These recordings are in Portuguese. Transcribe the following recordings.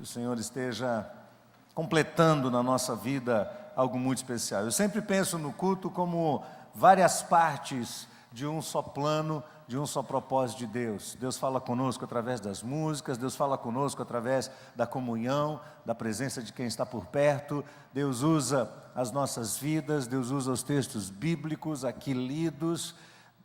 o Senhor esteja completando na nossa vida algo muito especial. Eu sempre penso no culto como várias partes de um só plano, de um só propósito de Deus. Deus fala conosco através das músicas, Deus fala conosco através da comunhão, da presença de quem está por perto. Deus usa as nossas vidas, Deus usa os textos bíblicos aqui lidos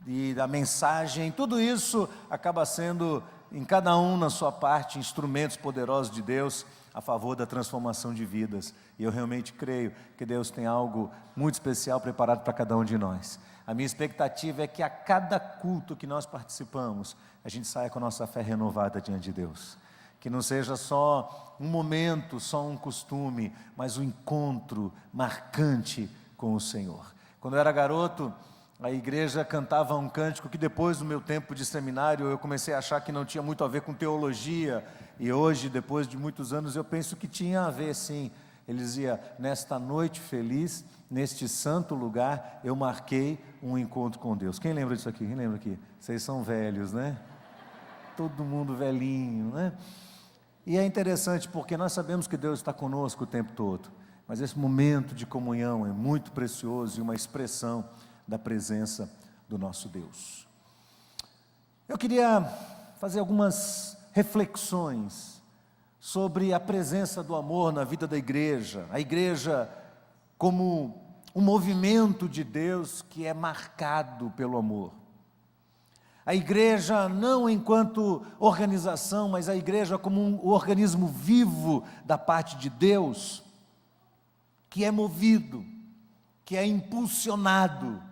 e a mensagem. Tudo isso acaba sendo, em cada um na sua parte, instrumentos poderosos de Deus a favor da transformação de vidas. E eu realmente creio que Deus tem algo muito especial preparado para cada um de nós. A minha expectativa é que a cada culto que nós participamos, a gente saia com a nossa fé renovada diante de Deus. Que não seja só um momento, só um costume, mas um encontro marcante com o Senhor. Quando eu era garoto, a igreja cantava um cântico que depois do meu tempo de seminário eu comecei a achar que não tinha muito a ver com teologia. E hoje, depois de muitos anos, eu penso que tinha a ver sim. Ele dizia: nesta noite feliz, neste santo lugar, eu marquei um encontro com Deus. Quem lembra disso aqui? Quem lembra aqui? Vocês são velhos, né? Todo mundo velhinho, né? E é interessante porque nós sabemos que Deus está conosco o tempo todo. Mas esse momento de comunhão é muito precioso e uma expressão da presença do nosso Deus. Eu queria fazer algumas reflexões sobre a presença do amor na vida da igreja. A igreja como um movimento de Deus que é marcado pelo amor. A igreja não enquanto organização, mas a igreja como um organismo vivo da parte de Deus, que é movido, que é impulsionado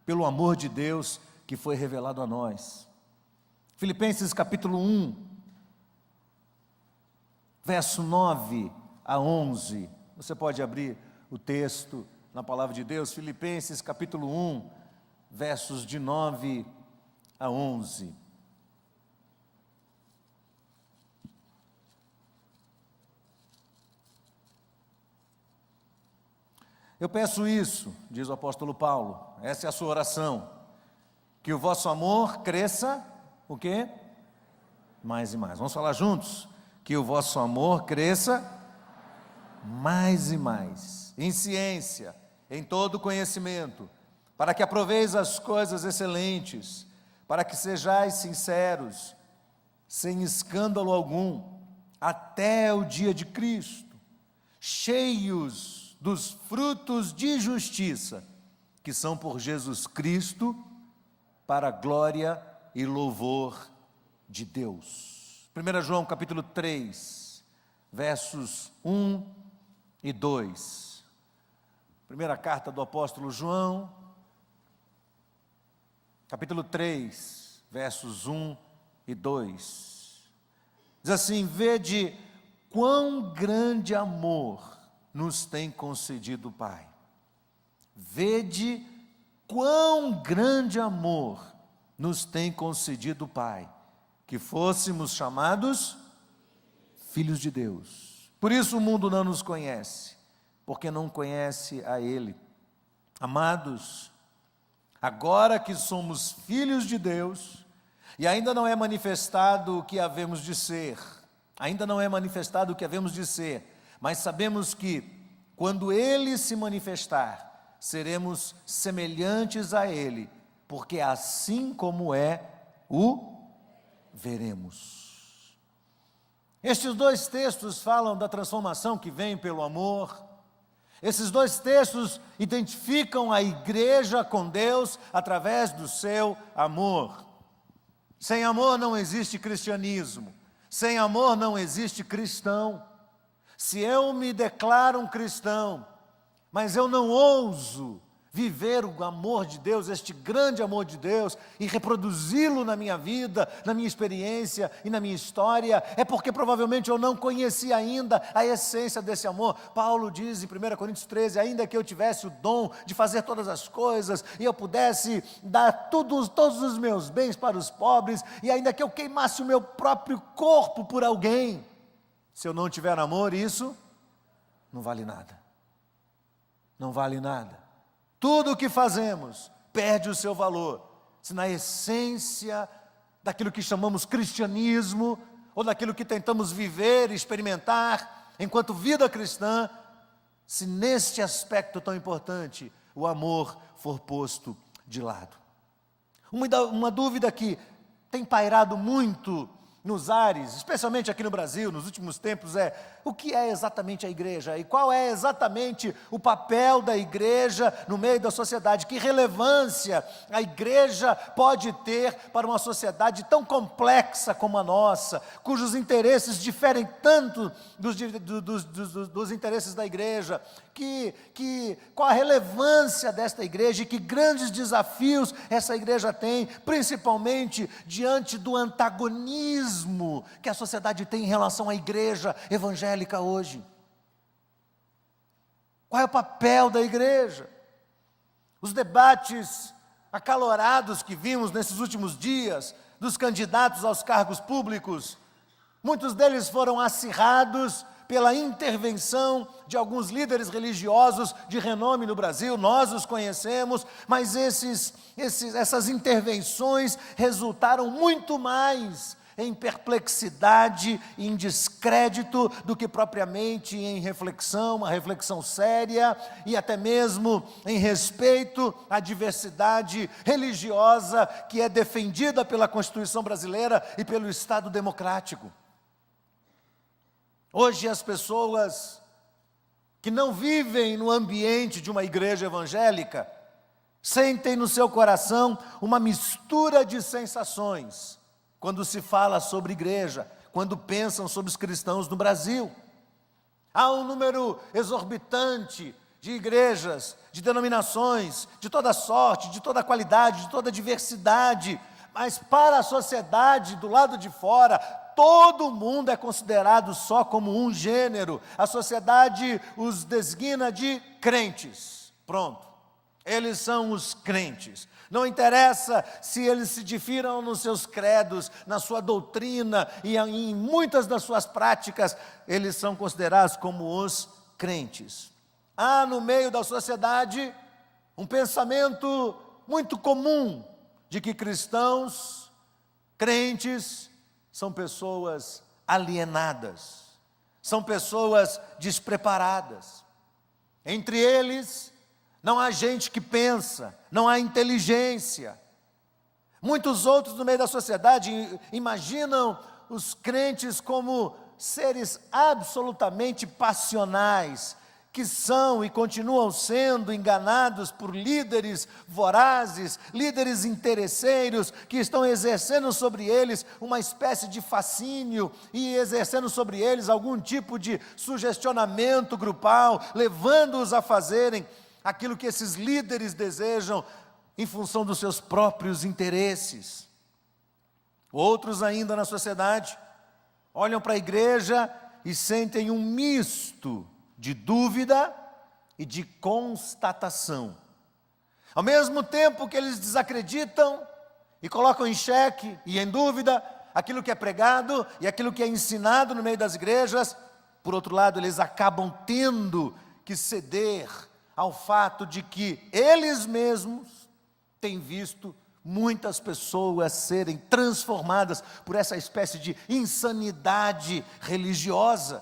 pelo amor de Deus que foi revelado a nós. Filipenses capítulo 1, verso 9 a 11. Você pode abrir o texto na palavra de Deus. Filipenses capítulo 1, versos de 9 a 11. Eu peço isso, diz o apóstolo Paulo, essa é a sua oração, que o vosso amor cresça, o quê? Mais e mais. Vamos falar juntos? Que o vosso amor cresça mais e mais, em ciência, em todo conhecimento, para que aproveis as coisas excelentes, para que sejais sinceros, sem escândalo algum, até o dia de Cristo, cheios dos frutos de justiça, que são por Jesus Cristo, para a glória e louvor de Deus. 1 João capítulo 3, versos 1 e 2. Primeira carta do apóstolo João, capítulo 3, versos 1 e 2. Diz assim: vede quão grande amor nos tem concedido o Pai. Vede quão grande amor nos tem concedido o Pai, que fôssemos chamados filhos de Deus. Por isso o mundo não nos conhece, porque não conhece a Ele. Amados, agora que somos filhos de Deus, e ainda não é manifestado o que havemos de ser, mas sabemos que, quando Ele se manifestar, seremos semelhantes a Ele, porque assim como é, o veremos. Estes dois textos falam da transformação que vem pelo amor. Esses dois textos identificam a igreja com Deus através do seu amor. Sem amor não existe cristianismo. Sem amor não existe cristão. Se eu me declaro um cristão, mas eu não ouso viver o amor de Deus, este grande amor de Deus, e reproduzi-lo na minha vida, na minha experiência e na minha história, é porque provavelmente eu não conheci ainda a essência desse amor. Paulo diz em 1 Coríntios 13, ainda que eu tivesse o dom de fazer todas as coisas, e eu pudesse dar todos os meus bens para os pobres, e ainda que eu queimasse o meu próprio corpo por alguém, se eu não tiver amor, isso não vale nada. Não vale nada. Tudo o que fazemos perde o seu valor, se na essência daquilo que chamamos cristianismo, ou naquilo que tentamos viver, experimentar enquanto vida cristã, se neste aspecto tão importante o amor for posto de lado. Uma dúvida que tem pairado muito nos ares, especialmente aqui no Brasil, nos últimos tempos, o que é exatamente a igreja? E qual é exatamente o papel da igreja no meio da sociedade? Que relevância a igreja pode ter para uma sociedade tão complexa como a nossa, cujos interesses diferem tanto dos interesses da igreja? Qual a relevância desta igreja e que grandes desafios essa igreja tem, principalmente diante do antagonismo que a sociedade tem em relação à igreja evangélica hoje? Qual é o papel da igreja? Os debates acalorados que vimos nesses últimos dias, dos candidatos aos cargos públicos, muitos deles foram acirrados pela intervenção de alguns líderes religiosos de renome no Brasil. Nós os conhecemos, mas essas intervenções resultaram muito mais em perplexidade e em descrédito do que propriamente em reflexão, uma reflexão séria, e até mesmo em respeito à diversidade religiosa que é defendida pela Constituição brasileira e pelo Estado democrático. Hoje as pessoas que não vivem no ambiente de uma igreja evangélica sentem no seu coração uma mistura de sensações quando se fala sobre igreja, quando pensam sobre os cristãos no Brasil. Há um número exorbitante de igrejas, de denominações, de toda sorte, de toda qualidade, de toda diversidade, mas para a sociedade do lado de fora, todo mundo é considerado só como um gênero. A sociedade os designa de crentes. Pronto. Eles são os crentes. Não interessa se eles se difiram nos seus credos, na sua doutrina e em muitas das suas práticas, eles são considerados como os crentes. Há no meio da sociedade um pensamento muito comum de que cristãos, crentes, são pessoas alienadas, são pessoas despreparadas. Entre eles, não há gente que pensa, não há inteligência. Muitos outros no meio da sociedade imaginam os crentes como seres absolutamente passionais, que são e continuam sendo enganados por líderes vorazes, líderes interesseiros, que estão exercendo sobre eles uma espécie de fascínio e exercendo sobre eles algum tipo de sugestionamento grupal, levando-os a fazerem aquilo que esses líderes desejam em função dos seus próprios interesses. Outros ainda na sociedade olham para a igreja e sentem um misto de dúvida e de constatação. Ao mesmo tempo que eles desacreditam e colocam em xeque e em dúvida aquilo que é pregado e aquilo que é ensinado no meio das igrejas, por outro lado, eles acabam tendo que ceder ao fato de que eles mesmos têm visto muitas pessoas serem transformadas por essa espécie de insanidade religiosa.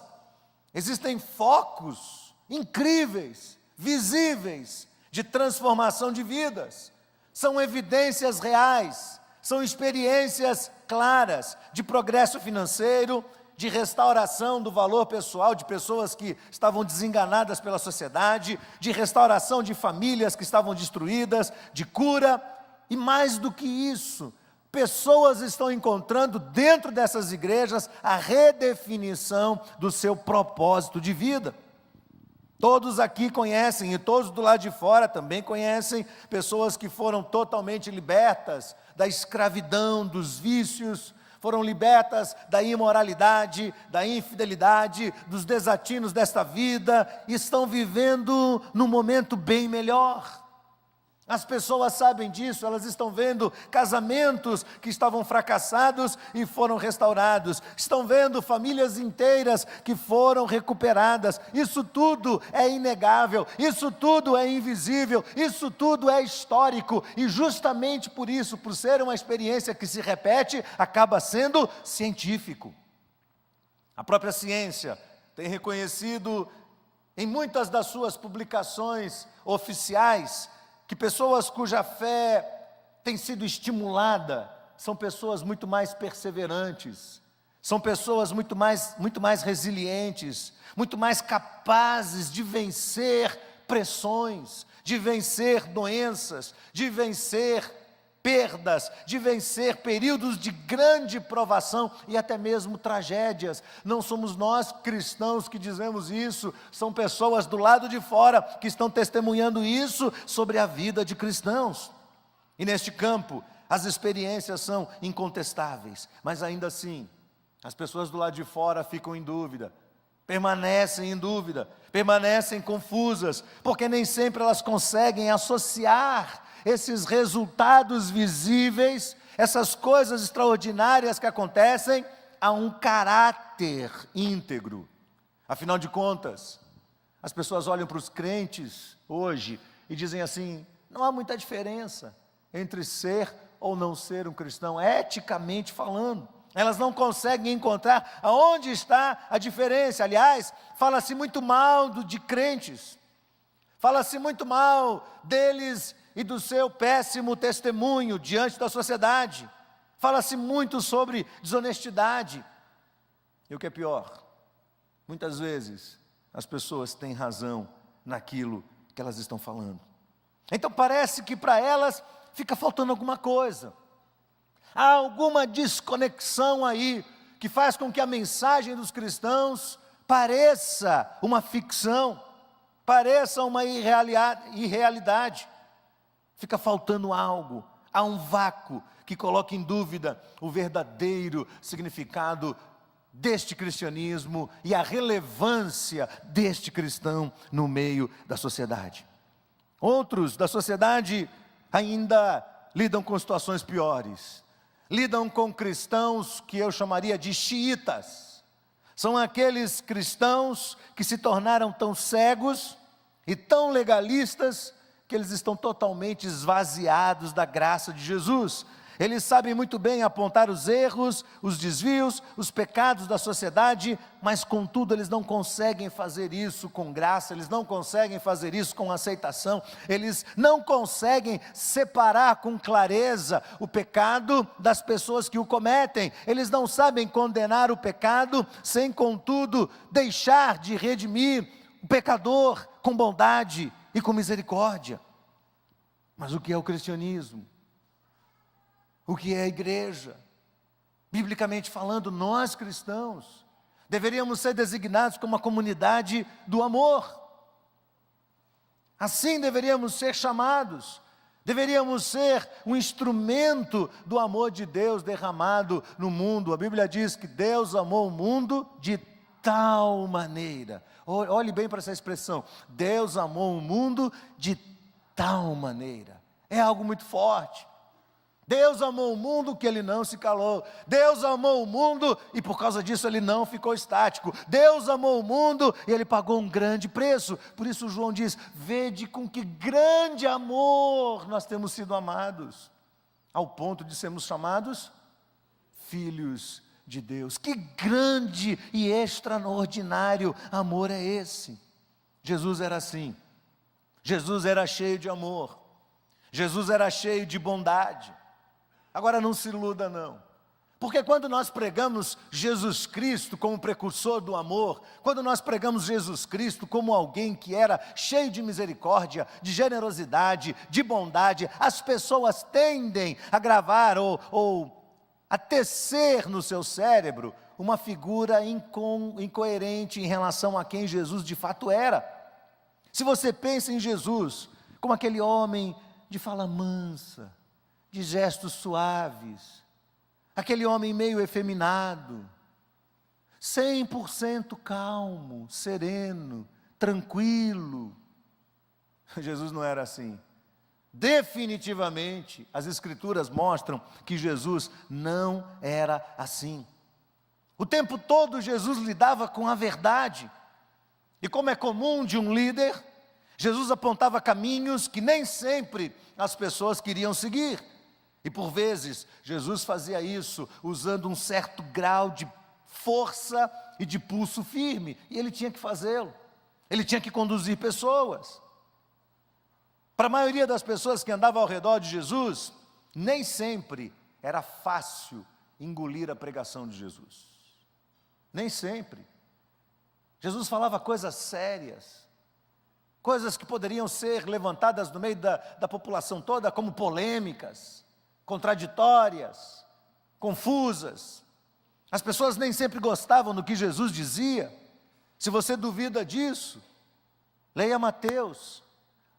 Existem focos incríveis, visíveis, de transformação de vidas. São evidências reais, são experiências claras de progresso financeiro, de restauração do valor pessoal de pessoas que estavam desenganadas pela sociedade, de restauração de famílias que estavam destruídas, de cura, e mais do que isso, pessoas estão encontrando dentro dessas igrejas a redefinição do seu propósito de vida. Todos aqui conhecem, e todos do lado de fora também conhecem, pessoas que foram totalmente libertas da escravidão, dos vícios, foram libertas da imoralidade, da infidelidade, dos desatinos desta vida, e estão vivendo num momento bem melhor. As pessoas sabem disso, elas estão vendo casamentos que estavam fracassados e foram restaurados, estão vendo famílias inteiras que foram recuperadas. Isso tudo é inegável, isso tudo é invisível, isso tudo é histórico, e justamente por isso, por ser uma experiência que se repete, acaba sendo científico. A própria ciência tem reconhecido em muitas das suas publicações oficiais que pessoas cuja fé tem sido estimulada são pessoas muito mais perseverantes, são pessoas muito mais resilientes, muito mais capazes de vencer pressões, de vencer doenças, de vencer perdas, de vencer períodos de grande provação e até mesmo tragédias. Não somos nós cristãos que dizemos isso, são pessoas do lado de fora que estão testemunhando isso sobre a vida de cristãos. E neste campo, as experiências são incontestáveis, mas ainda assim, as pessoas do lado de fora ficam em dúvida, permanecem em dúvida, permanecem confusas, porque nem sempre elas conseguem associar esses resultados visíveis, essas coisas extraordinárias que acontecem, a um caráter íntegro. Afinal de contas, as pessoas olham para os crentes hoje e dizem assim: não há muita diferença entre ser ou não ser um cristão, eticamente falando. Elas não conseguem encontrar aonde está a diferença. Aliás, fala-se muito mal de crentes, fala-se muito mal deles e do seu péssimo testemunho diante da sociedade. Fala-se muito sobre desonestidade. E o que é pior, muitas vezes as pessoas têm razão naquilo que elas estão falando. Então parece que para elas fica faltando alguma coisa. Há alguma desconexão aí que faz com que a mensagem dos cristãos pareça uma ficção, pareça uma irrealidade. Fica faltando algo, há um vácuo que coloca em dúvida o verdadeiro significado deste cristianismo e a relevância deste cristão no meio da sociedade. Outros da sociedade ainda lidam com situações piores. Lidam com cristãos que eu chamaria de xiitas. São aqueles cristãos que se tornaram tão cegos e tão legalistas que eles estão totalmente esvaziados da graça de Jesus. Eles sabem muito bem apontar os erros, os desvios, os pecados da sociedade, mas contudo eles não conseguem fazer isso com graça, eles não conseguem fazer isso com aceitação, eles não conseguem separar com clareza o pecado das pessoas que o cometem, eles não sabem condenar o pecado sem contudo deixar de redimir o pecador com bondade e com misericórdia. Mas o que é o cristianismo? O que é a igreja? Biblicamente falando, nós cristãos deveríamos ser designados como uma comunidade do amor. Assim deveríamos ser chamados. Deveríamos ser um instrumento do amor de Deus derramado no mundo. A Bíblia diz que Deus amou o mundo de tal maneira. Olhe bem para essa expressão. Deus amou o mundo de tal maneira. É algo muito forte. Deus amou o mundo que ele não se calou. Deus amou o mundo e por causa disso ele não ficou estático. Deus amou o mundo e ele pagou um grande preço. Por isso João diz: vede com que grande amor nós temos sido amados, ao ponto de sermos chamados filhos de Deus. Que grande e extraordinário amor é esse? Jesus era assim. Jesus era cheio de amor. Jesus era cheio de bondade. Agora não se iluda não, porque quando nós pregamos Jesus Cristo como precursor do amor, quando nós pregamos Jesus Cristo como alguém que era cheio de misericórdia, de generosidade, de bondade, as pessoas tendem a gravar ou a tecer no seu cérebro uma figura incoerente em relação a quem Jesus de fato era. Se você pensa em Jesus como aquele homem de fala mansa, de gestos suaves, aquele homem meio efeminado, 100% calmo, sereno, tranquilo. Jesus não era assim. Definitivamente, as Escrituras mostram que Jesus não era assim. O tempo todo Jesus lidava com a verdade. E como é comum de um líder, Jesus apontava caminhos que nem sempre as pessoas queriam seguir. E por vezes, Jesus fazia isso usando um certo grau de força e de pulso firme, e ele tinha que fazê-lo. Ele tinha que conduzir pessoas. Para a maioria das pessoas que andavam ao redor de Jesus, nem sempre era fácil engolir a pregação de Jesus. Nem sempre. Jesus falava coisas sérias, coisas que poderiam ser levantadas no meio da população toda como polêmicas, contraditórias, confusas. As pessoas nem sempre gostavam do que Jesus dizia. Se você duvida disso, leia Mateus,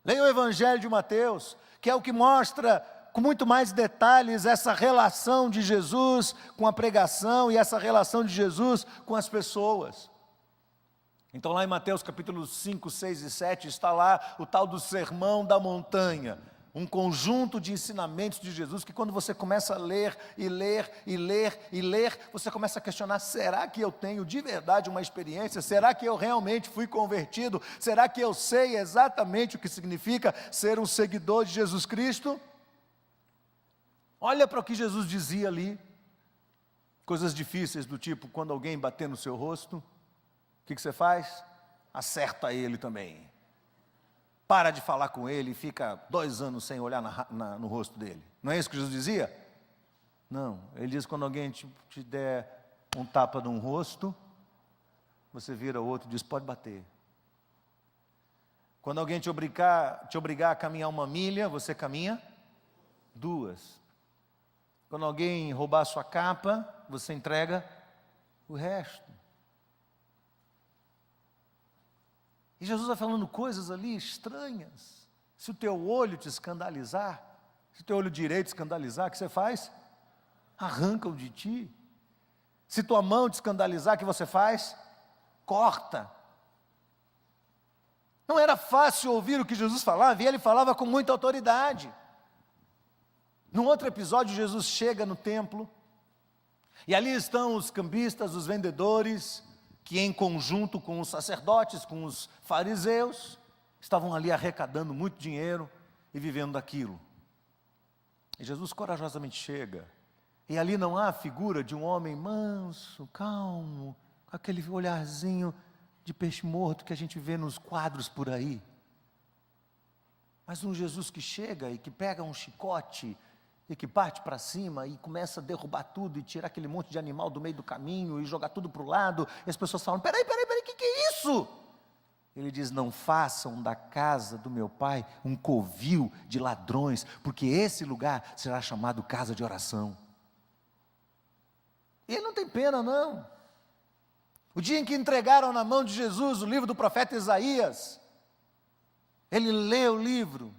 leia o Evangelho de Mateus, que é o que mostra com muito mais detalhes essa relação de Jesus com a pregação e essa relação de Jesus com as pessoas. Então lá em Mateus capítulo 5, 6 e 7 está lá o tal do Sermão da Montanha, um conjunto de ensinamentos de Jesus que quando você começa a ler e ler e ler e ler, você começa a questionar, será que eu tenho de verdade uma experiência? Será que eu realmente fui convertido? Será que eu sei exatamente o que significa ser um seguidor de Jesus Cristo? Olha para o que Jesus dizia ali, coisas difíceis do tipo, quando alguém bater no seu rosto, o que você faz? Acerta ele também. Para de falar com ele e fica 2 anos sem olhar no rosto dele. Não é isso que Jesus dizia? Não, ele diz, quando alguém te der um tapa no rosto, você vira o outro e diz, pode bater. Quando alguém te obrigar a caminhar 1 milha, você caminha 2. Quando alguém roubar a sua capa, você entrega o resto. E Jesus vai falando coisas ali estranhas. Se o teu olho te escandalizar, se o teu olho direito te escandalizar, o que você faz? Arranca-o de ti. Se tua mão te escandalizar, o que você faz? Corta. Não era fácil ouvir o que Jesus falava, e ele falava com muita autoridade. Num outro episódio, Jesus chega no templo, e ali estão os cambistas, os vendedores, que em conjunto com os sacerdotes, com os fariseus, estavam ali arrecadando muito dinheiro e vivendo daquilo. E Jesus corajosamente chega, e ali não há a figura de um homem manso, calmo, com aquele olharzinho de peixe morto que a gente vê nos quadros por aí. Mas um Jesus que chega e que pega um chicote e que parte para cima e começa a derrubar tudo e tirar aquele monte de animal do meio do caminho e jogar tudo para o lado, e as pessoas falam, peraí, o que é isso? Ele diz, não façam da casa do meu pai um covil de ladrões, porque esse lugar será chamado casa de oração. E ele não tem pena não. O dia em que entregaram na mão de Jesus o livro do profeta Isaías, ele lê o livro,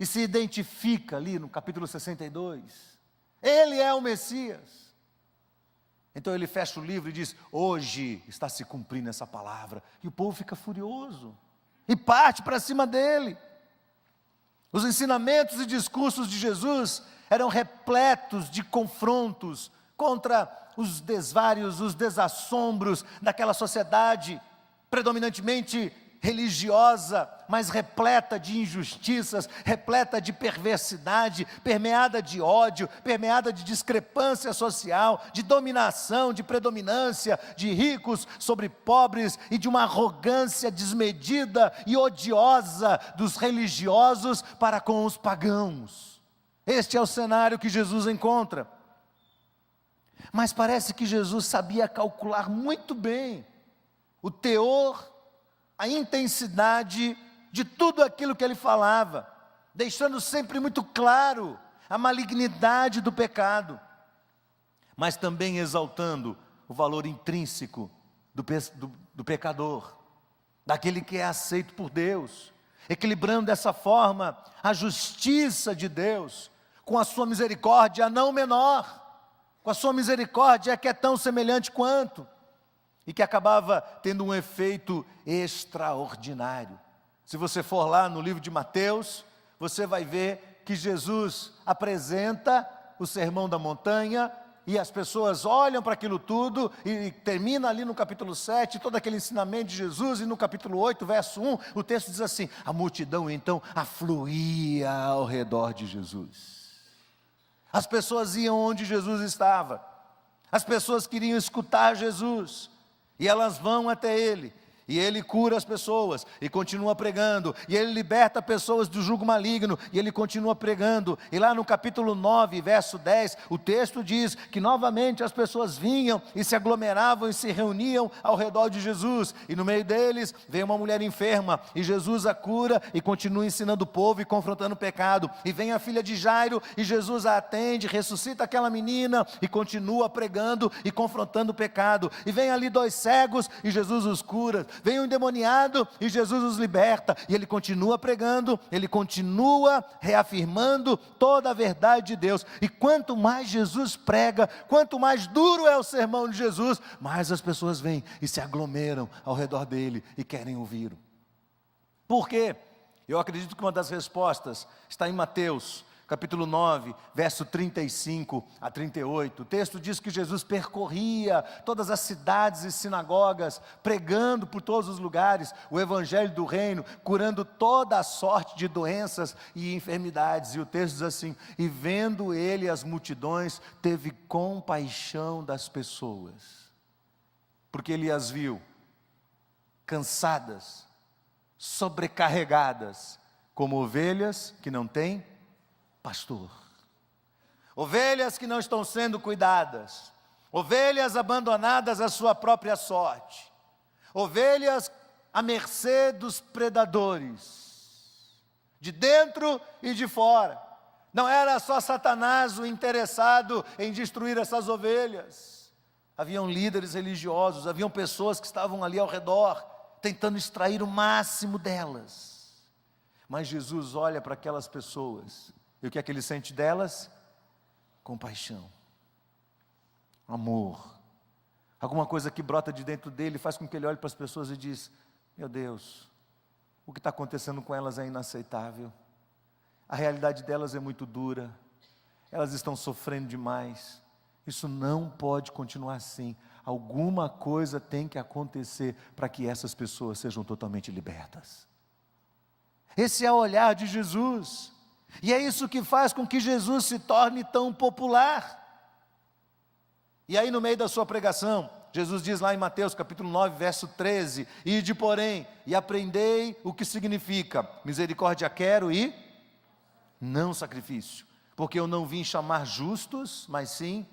e se identifica ali no capítulo 62. Ele é o Messias. Então ele fecha o livro e diz, hoje está se cumprindo essa palavra. E o povo fica furioso e parte para cima dele. Os ensinamentos e discursos de Jesus eram repletos de confrontos contra os desvários, os desassombros daquela sociedade predominantemente religiosa, mas repleta de injustiças, repleta de perversidade, permeada de ódio, permeada de discrepância social, de dominação, de predominância, de ricos sobre pobres e de uma arrogância desmedida e odiosa dos religiosos para com os pagãos. Este é o cenário que Jesus encontra. Mas parece que Jesus sabia calcular muito bem o teor, a intensidade de tudo aquilo que ele falava, deixando sempre muito claro a malignidade do pecado, mas também exaltando o valor intrínseco do pecador, daquele que é aceito por Deus, equilibrando dessa forma a justiça de Deus com a sua misericórdia não menor, com a sua misericórdia que é tão semelhante quanto, e que acabava tendo um efeito extraordinário. Se você for lá no livro de Mateus, você vai ver que Jesus apresenta o Sermão da Montanha, e as pessoas olham para aquilo tudo, e termina ali no capítulo 7, todo aquele ensinamento de Jesus, e no capítulo 8, verso 1, o texto diz assim, a multidão então afluía ao redor de Jesus. As pessoas iam onde Jesus estava. As pessoas queriam escutar Jesus, e elas vão até Ele. E Ele cura as pessoas, e continua pregando, e Ele liberta pessoas do jugo maligno, e Ele continua pregando. E lá no capítulo 9, verso 10, o texto diz que novamente as pessoas vinham e se aglomeravam e se reuniam ao redor de Jesus, e no meio deles veio uma mulher enferma, e Jesus a cura, e continua ensinando o povo e confrontando o pecado. E vem a filha de Jairo, e Jesus a atende, ressuscita aquela menina, e continua pregando e confrontando o pecado. E vem ali 2 cegos, e Jesus os cura. Vem um endemoniado e Jesus os liberta, e Ele continua pregando, Ele continua reafirmando toda a verdade de Deus. E quanto mais Jesus prega, quanto mais duro é o sermão de Jesus, mais as pessoas vêm e se aglomeram ao redor dele e querem ouvi-lo. Por quê? Eu acredito que uma das respostas está em Mateus capítulo 9, verso 35 a 38, o texto diz que Jesus percorria todas as cidades e sinagogas, pregando por todos os lugares o evangelho do reino, curando toda a sorte de doenças e enfermidades. E o texto diz assim: e vendo ele as multidões, teve compaixão das pessoas, porque ele as viu cansadas, sobrecarregadas, como ovelhas que não têm pastor, ovelhas que não estão sendo cuidadas, ovelhas abandonadas à sua própria sorte, ovelhas à mercê dos predadores, de dentro e de fora. Não era só Satanás o interessado em destruir essas ovelhas, haviam líderes religiosos, haviam pessoas que estavam ali ao redor, tentando extrair o máximo delas. Mas Jesus olha para aquelas pessoas, e o que é que Ele sente delas? Compaixão, amor, alguma coisa que brota de dentro dele, faz com que ele olhe para as pessoas e diz: meu Deus, o que está acontecendo com elas é inaceitável, a realidade delas é muito dura, elas estão sofrendo demais, isso não pode continuar assim, alguma coisa tem que acontecer para que essas pessoas sejam totalmente libertas. Esse é o olhar de Jesus. E é isso que faz com que Jesus se torne tão popular. E aí no meio da sua pregação, Jesus diz lá em Mateus capítulo 9, verso 13, ide porém, e aprendei o que significa, misericórdia quero e não sacrifício, porque eu não vim chamar justos, mas sim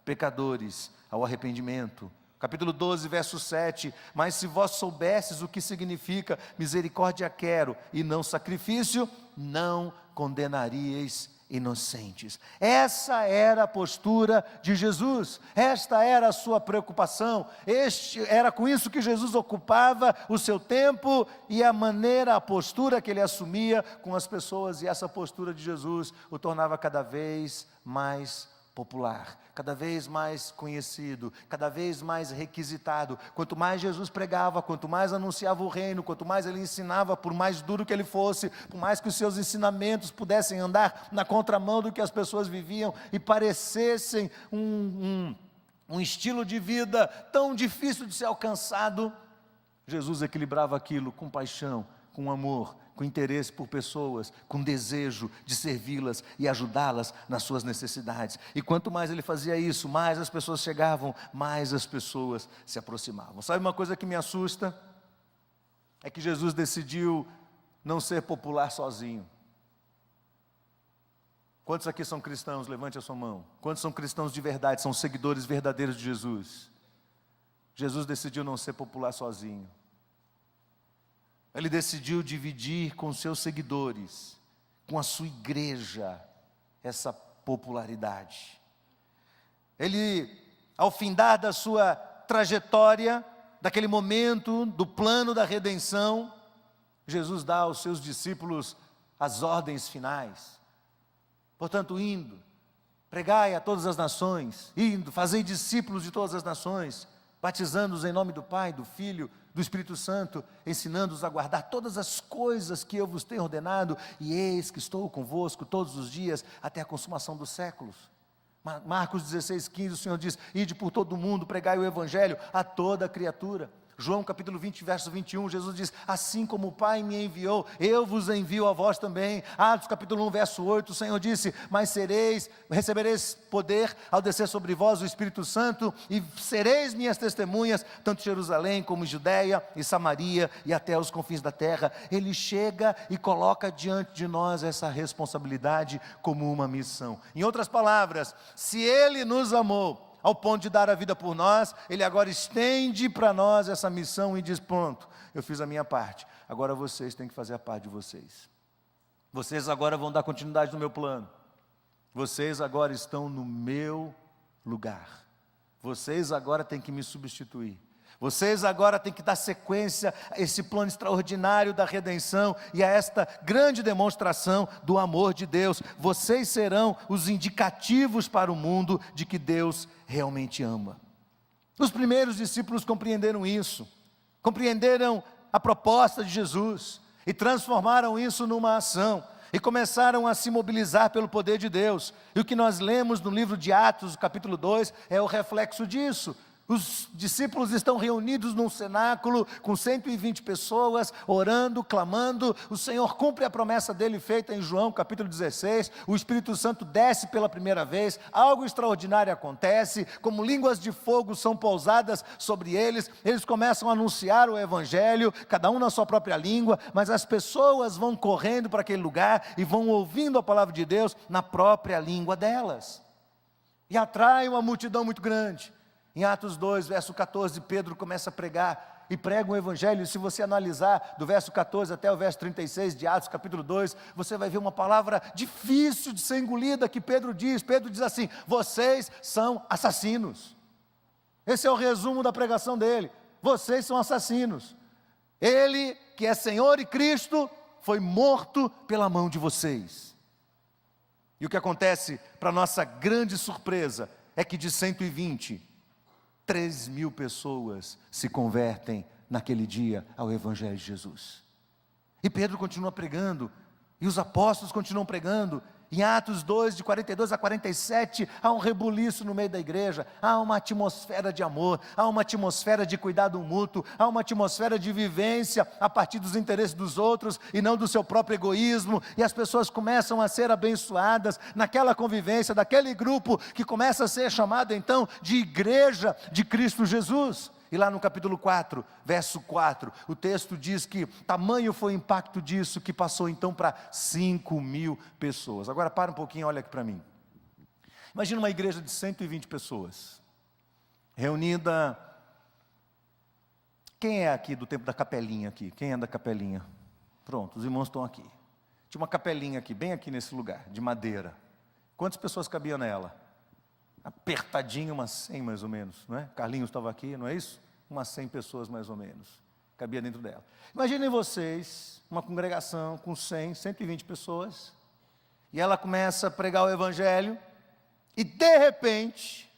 pecadores ao arrependimento. Capítulo 12, verso 7, mas se vós soubesses o que significa misericórdia quero e não sacrifício, não condenaríeis inocentes. Essa era a postura de Jesus, esta era a sua preocupação, era com isso que Jesus ocupava o seu tempo e a maneira, a postura que ele assumia com as pessoas, e essa postura de Jesus o tornava cada vez mais popular, cada vez mais conhecido, cada vez mais requisitado. Quanto mais Jesus pregava, quanto mais anunciava o reino, quanto mais ele ensinava, por mais duro que ele fosse, por mais que os seus ensinamentos pudessem andar na contramão do que as pessoas viviam e parecessem um estilo de vida tão difícil de ser alcançado, Jesus equilibrava aquilo com paixão, com amor, com interesse por pessoas, com desejo de servi-las e ajudá-las nas suas necessidades. E quanto mais ele fazia isso, mais as pessoas chegavam, mais as pessoas se aproximavam. Sabe uma coisa que me assusta? É que Jesus decidiu não ser popular sozinho. Quantos aqui são cristãos? Levante a sua mão. Quantos são cristãos de verdade, são seguidores verdadeiros de Jesus? Jesus decidiu não ser popular sozinho. Ele decidiu dividir com seus seguidores, com a sua igreja, essa popularidade. Ele, ao findar da sua trajetória, daquele momento, do plano da redenção, Jesus dá aos seus discípulos as ordens finais. Portanto, indo, pregai a todas as nações, indo, fazei discípulos de todas as nações, batizando-os em nome do Pai, do Filho, do Espírito Santo, ensinando-os a guardar todas as coisas que eu vos tenho ordenado, e eis que estou convosco todos os dias, até a consumação dos séculos. Marcos 16, 15, o Senhor diz: ide por todo o mundo, pregai o Evangelho a toda criatura. João capítulo 20, verso 21, Jesus diz: assim como o Pai me enviou, eu vos envio a vós também. Atos capítulo 1, verso 8, o Senhor disse: mas recebereis poder ao descer sobre vós o Espírito Santo, e sereis minhas testemunhas, tanto em Jerusalém como em Judeia e Samaria e até os confins da terra. Ele chega e coloca diante de nós essa responsabilidade como uma missão. Em outras palavras, se Ele nos amou ao ponto de dar a vida por nós, Ele agora estende para nós essa missão e diz: pronto, eu fiz a minha parte, agora vocês têm que fazer a parte de vocês. Vocês agora vão dar continuidade no meu plano. Vocês agora estão no meu lugar. Vocês agora têm que me substituir. Vocês agora têm que dar sequência a esse plano extraordinário da redenção e a esta grande demonstração do amor de Deus. Vocês serão os indicativos para o mundo de que Deus realmente ama. Os primeiros discípulos compreenderam isso, compreenderam a proposta de Jesus e transformaram isso numa ação. E começaram a se mobilizar pelo poder de Deus. E o que nós lemos no livro de Atos, capítulo 2, é o reflexo disso. Os discípulos estão reunidos num cenáculo com 120 pessoas, orando, clamando. O Senhor cumpre a promessa dele feita em João capítulo 16, o Espírito Santo desce pela primeira vez, algo extraordinário acontece, como línguas de fogo são pousadas sobre eles, eles começam a anunciar o Evangelho, cada um na sua própria língua, mas as pessoas vão correndo para aquele lugar e vão ouvindo a palavra de Deus na própria língua delas, e atrai uma multidão muito grande. Em Atos 2, verso 14, Pedro começa a pregar, e prega um evangelho, e se você analisar do verso 14 até o verso 36 de Atos capítulo 2, você vai ver uma palavra difícil de ser engolida, que Pedro diz assim: vocês são assassinos. Esse é o resumo da pregação dele: vocês são assassinos. Ele, que é Senhor e Cristo, foi morto pela mão de vocês. E o que acontece, para nossa grande surpresa, é que de 120, 3.000 pessoas se convertem naquele dia ao Evangelho de Jesus. E Pedro continua pregando, e os apóstolos continuam pregando. Em Atos 2, de 42 a 47, há um rebuliço no meio da igreja, há uma atmosfera de amor, há uma atmosfera de cuidado mútuo, há uma atmosfera de vivência a partir dos interesses dos outros e não do seu próprio egoísmo, e as pessoas começam a ser abençoadas naquela convivência, daquele grupo que começa a ser chamado então de Igreja de Cristo Jesus. E lá no capítulo 4, verso 4, o texto diz que tamanho foi o impacto disso, que passou então para 5.000 pessoas. Agora para um pouquinho, olha aqui para mim. Imagina uma igreja de 120 pessoas, reunida. Quem é aqui do tempo da capelinha aqui? Quem é da capelinha? Pronto, os irmãos estão aqui. Tinha uma capelinha aqui, bem aqui nesse lugar, de madeira. Quantas pessoas cabiam nela? Apertadinho, umas 100 mais ou menos, não é? Carlinhos estava aqui, não é isso? Umas 100 pessoas mais ou menos, cabia dentro dela. Imaginem vocês, uma congregação com 100, 120 pessoas, e ela começa a pregar o Evangelho, e de repente,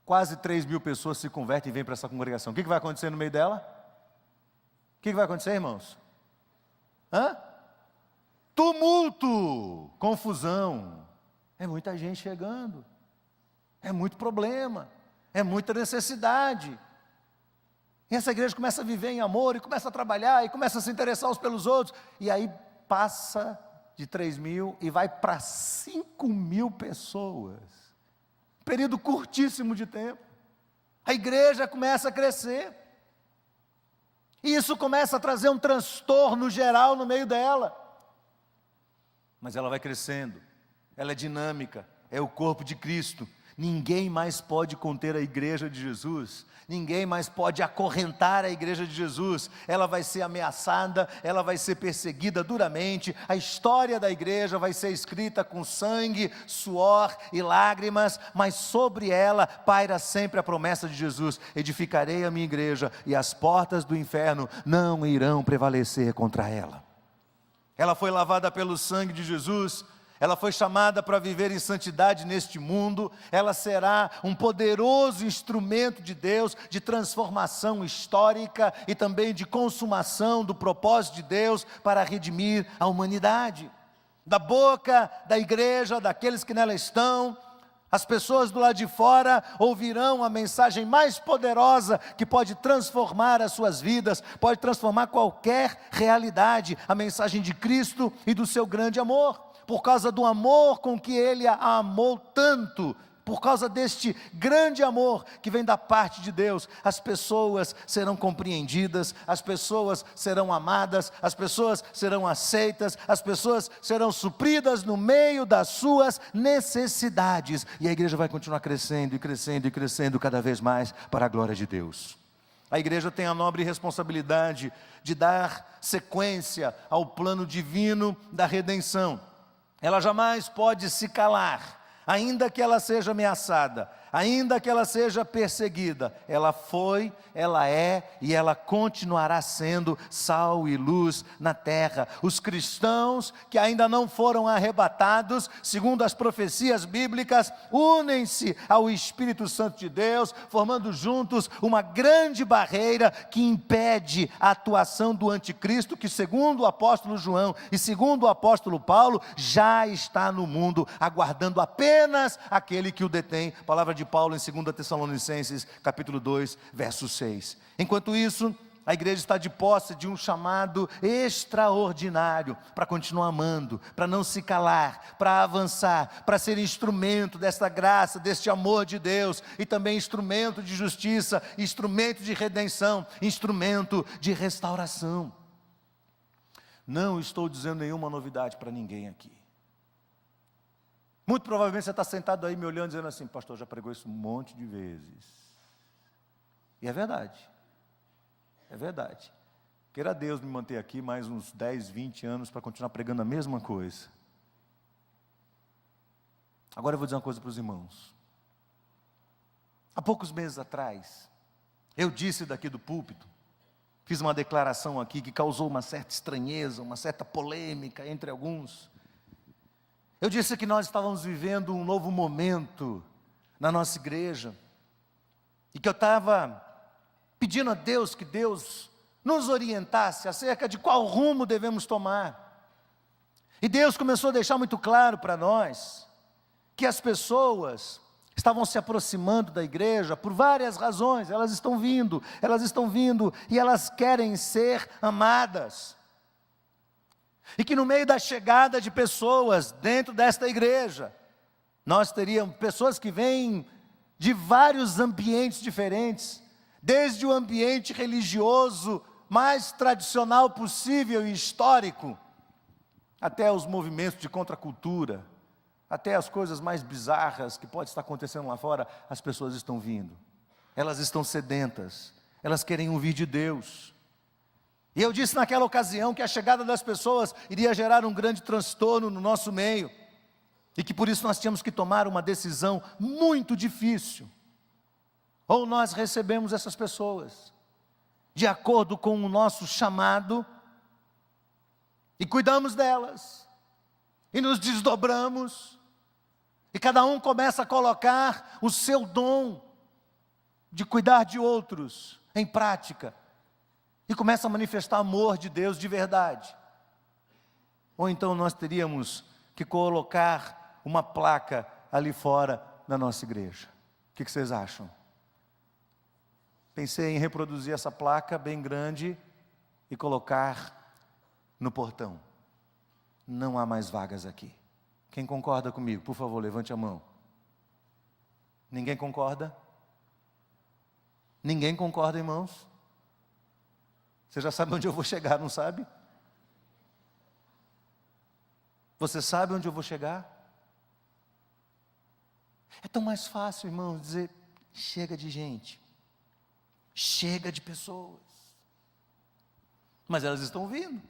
quase 3.000 pessoas se convertem e vêm para essa congregação. O que vai acontecer no meio dela? O que vai acontecer, irmãos? Tumulto, confusão, é muita gente chegando, é muito problema, é muita necessidade. E essa igreja começa a viver em amor, e começa a trabalhar, e começa a se interessar uns pelos outros, e aí passa de 3.000 e vai para 5.000 pessoas, período curtíssimo de tempo. A igreja começa a crescer, e isso começa a trazer um transtorno geral no meio dela, mas ela vai crescendo, ela é dinâmica, é o corpo de Cristo. Ninguém mais pode conter a igreja de Jesus, ninguém mais pode acorrentar a igreja de Jesus. Ela vai ser ameaçada, ela vai ser perseguida duramente, a história da igreja vai ser escrita com sangue, suor e lágrimas, mas sobre ela paira sempre a promessa de Jesus: edificarei a minha igreja e as portas do inferno não irão prevalecer contra ela. Ela foi lavada pelo sangue de Jesus, ela foi chamada para viver em santidade neste mundo, ela será um poderoso instrumento de Deus, de transformação histórica e também de consumação do propósito de Deus para redimir a humanidade. Da boca da igreja, daqueles que nela estão, As pessoas do lado de fora ouvirão a mensagem mais poderosa que pode transformar as suas vidas, pode transformar qualquer realidade, a mensagem de Cristo e do seu grande amor, por causa do amor com que Ele a amou tanto. Por causa deste grande amor que vem da parte de Deus, as pessoas serão compreendidas, as pessoas serão amadas, as pessoas serão aceitas, as pessoas serão supridas no meio das suas necessidades. E a igreja vai continuar crescendo e crescendo e crescendo cada vez mais para a glória de Deus. A igreja tem a nobre responsabilidade de dar sequência ao plano divino da redenção. Ela jamais pode se calar. Ainda que ela seja ameaçada, ainda que ela seja perseguida, ela foi, ela é e ela continuará sendo sal e luz na terra. Os cristãos que ainda não foram arrebatados, segundo as profecias bíblicas, unem-se ao Espírito Santo de Deus, formando juntos uma grande barreira que impede a atuação do anticristo, que segundo o apóstolo João e segundo o apóstolo Paulo, já está no mundo, aguardando apenas aquele que o detém. Palavra de Paulo em 2 Tessalonicenses, capítulo 2, verso 6. Enquanto isso, a igreja está de posse de um chamado extraordinário para continuar amando, para não se calar, para avançar, para ser instrumento desta graça, deste amor de Deus, e também instrumento de justiça, instrumento de redenção, instrumento de restauração. Não estou dizendo nenhuma novidade para ninguém aqui. Muito provavelmente você está sentado aí me olhando dizendo assim: pastor, já pregou isso um monte de vezes. E é verdade. É verdade. Queira Deus me manter aqui mais uns 10, 20 anos para continuar pregando a mesma coisa. Agora eu vou dizer uma coisa para os irmãos. Há poucos meses atrás, eu disse daqui do púlpito, fiz uma declaração aqui que causou uma certa estranheza, uma certa polêmica entre alguns. Eu disse que nós estávamos vivendo um novo momento na nossa igreja, e que eu estava pedindo a Deus que Deus nos orientasse acerca de qual rumo devemos tomar. E Deus começou a deixar muito claro para nós que as pessoas estavam se aproximando da igreja por várias razões. Elas estão vindo e elas querem ser amadas. E que no meio da chegada de pessoas dentro desta igreja, nós teríamos pessoas que vêm de vários ambientes diferentes, desde o ambiente religioso mais tradicional possível e histórico, até os movimentos de contracultura, até as coisas mais bizarras que podem estar acontecendo lá fora. As pessoas estão vindo, elas estão sedentas, elas querem ouvir de Deus. E eu disse naquela ocasião que a chegada das pessoas iria gerar um grande transtorno no nosso meio, e que por isso nós tínhamos que tomar uma decisão muito difícil. Ou nós recebemos essas pessoas de acordo com o nosso chamado e cuidamos delas, e nos desdobramos, e cada um começa a colocar o seu dom de cuidar de outros em prática, e começa a manifestar amor de Deus de verdade. Ou então nós teríamos que colocar uma placa ali fora da nossa igreja. O que vocês acham? Pensei em reproduzir essa placa bem grande e colocar no portão: não há mais vagas aqui. Quem concorda comigo? Por favor, levante a mão. Ninguém concorda? Ninguém concorda, irmãos? Você já sabe onde eu vou chegar, não sabe? Você sabe onde eu vou chegar? É tão mais fácil, irmãos, dizer: chega de gente, chega de pessoas. Mas elas estão vindo.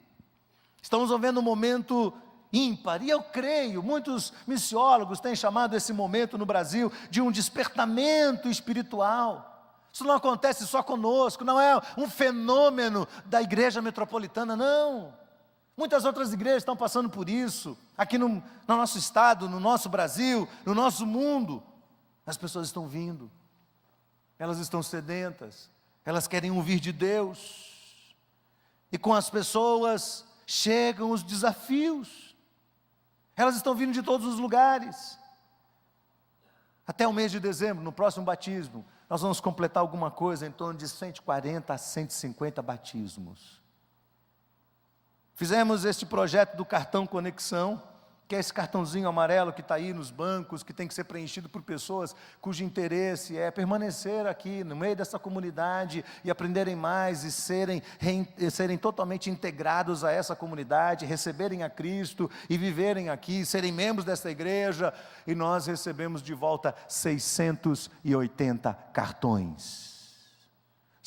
Estamos vivendo um momento ímpar, e eu creio, muitos missiólogos têm chamado esse momento no Brasil de um despertamento espiritual. Isso não acontece só conosco, não é um fenômeno da igreja metropolitana, não. Muitas outras igrejas estão passando por isso, aqui no nosso estado, no nosso Brasil, no nosso mundo. As pessoas estão vindo, elas estão sedentas, elas querem ouvir de Deus, e com as pessoas chegam os desafios. Elas estão vindo de todos os lugares. Até o mês de dezembro, no próximo batismo, nós vamos completar alguma coisa em torno de 140 a 150 batismos. Fizemos este projeto do cartão Conexão, que é esse cartãozinho amarelo que está aí nos bancos, que tem que ser preenchido por pessoas cujo interesse é permanecer aqui no meio dessa comunidade e aprenderem mais e serem totalmente integrados a essa comunidade, receberem a Cristo e viverem aqui, serem membros dessa igreja. E nós recebemos de volta 680 cartões.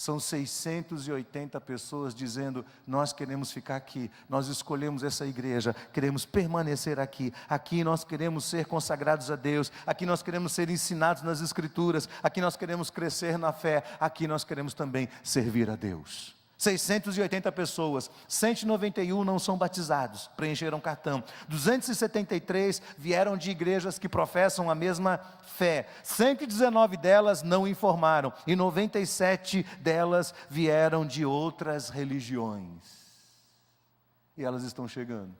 São 680 pessoas dizendo: nós queremos ficar aqui, nós escolhemos essa igreja, queremos permanecer aqui, aqui nós queremos ser consagrados a Deus, aqui nós queremos ser ensinados nas Escrituras, aqui nós queremos crescer na fé, aqui nós queremos também servir a Deus. 680 pessoas, 191 não são batizados, preencheram cartão, 273 vieram de igrejas que professam a mesma fé, 119 delas não informaram, e 97 delas vieram de outras religiões, e elas estão chegando,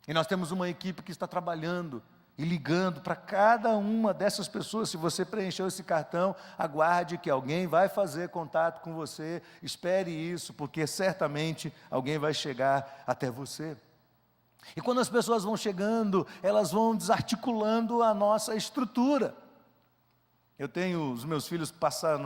e nós temos uma equipe que está trabalhando, e ligando para cada uma dessas pessoas. Se você preencheu esse cartão, aguarde que alguém vai fazer contato com você, espere isso, porque certamente alguém vai chegar até você. E quando as pessoas vão chegando, elas vão desarticulando a nossa estrutura. Eu tenho, os meus filhos